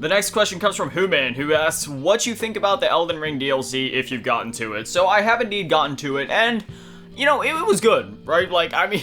The next question comes from Human, who asks, what you think about the Elden Ring DLC if you've gotten to it. So I have indeed gotten to it, and you know, it was good, right? Like, I mean,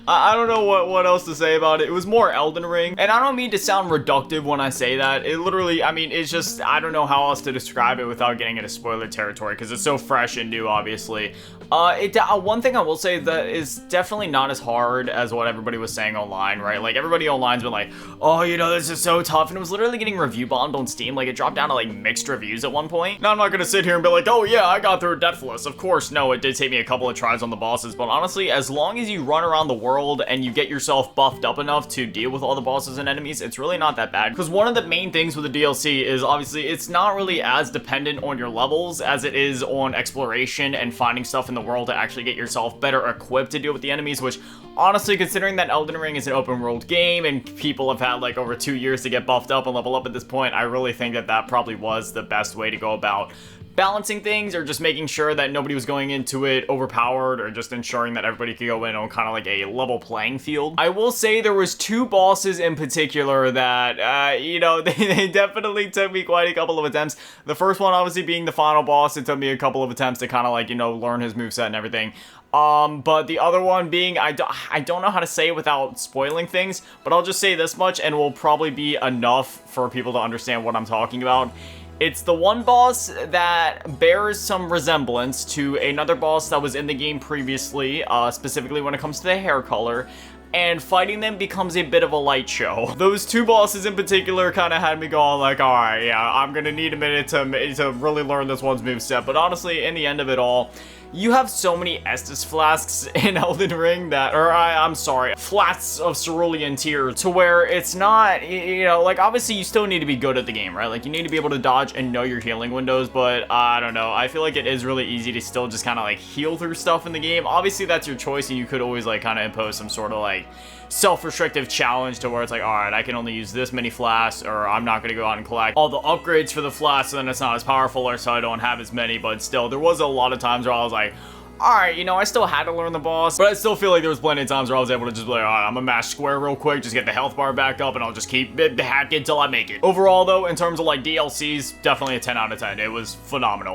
I don't know what else to say about it. It was more Elden Ring, and I don't mean to sound reductive when I say that. It literally, I mean, it's just, I don't know how else to describe it without getting into spoiler territory, because it's so fresh and new, obviously. One thing I will say that is definitely not as hard as what everybody was saying online, right? Like, everybody online's been like, oh, you know, this is so tough, and it was literally getting review bombed on Steam. Like, it dropped down to, like, mixed reviews at one point. Now, I'm not gonna sit here and be like, oh, yeah, I got through it deathless. Of course, no, it did take me a couple of tries on the bosses, but honestly, as long as you run around the world and you get yourself buffed up enough to deal with all the bosses and enemies, it's really not that bad. Because one of the main things with the DLC is, obviously, it's not really as dependent on your levels as it is on exploration and finding stuff in the world to actually get yourself better equipped to deal with the enemies, which, honestly, considering that Elden Ring is an open world game and people have had like over 2 years to get buffed up and level up at this point, I really think that that probably was the best way to go about balancing things, or just making sure that nobody was going into it overpowered, or just ensuring that everybody could go in on kind of like a level playing field. I will say there was 2 bosses in particular that, you know, they definitely took me quite a couple of attempts. The first one obviously being the final boss, it took me a couple of attempts to kind of like, you know, learn his moveset and everything. But the other one being, I don't know how to say it without spoiling things, but I'll just say this much and will probably be enough for people to understand what I'm talking about. It's the one boss that bears some resemblance to another boss that was in the game previously, specifically when it comes to the hair color, and fighting them becomes a bit of a light show. Those 2 bosses in particular kind of had me going like, alright, yeah, I'm gonna need a minute to really learn this one's moveset, but honestly, in the end of it all, you have so many Estus flasks in Elden Ring that, or I'm sorry, flats of cerulean tear, to where it's not, you know, like, obviously you still need to be good at the game, right? Like, you need to be able to dodge and know your healing windows, but I don't know, I feel like it is really easy to still just kind of like heal through stuff in the game. Obviously that's your choice, and you could always like kind of impose some sort of like self-restrictive challenge to where it's like, alright, I can only use this many flasks, or I'm not going to go out and collect all the upgrades for the flasks, so then it's not as powerful, or so I don't have as many. But still, there was a lot of times where I was like, alright, you know, I still had to learn the boss, but I still feel like there was plenty of times where I was able to just be like, alright, I'm gonna mash square real quick, just get the health bar back up, and I'll just keep hacking until I make it. Overall, though, in terms of like DLCs, definitely a 10 out of 10. It was phenomenal.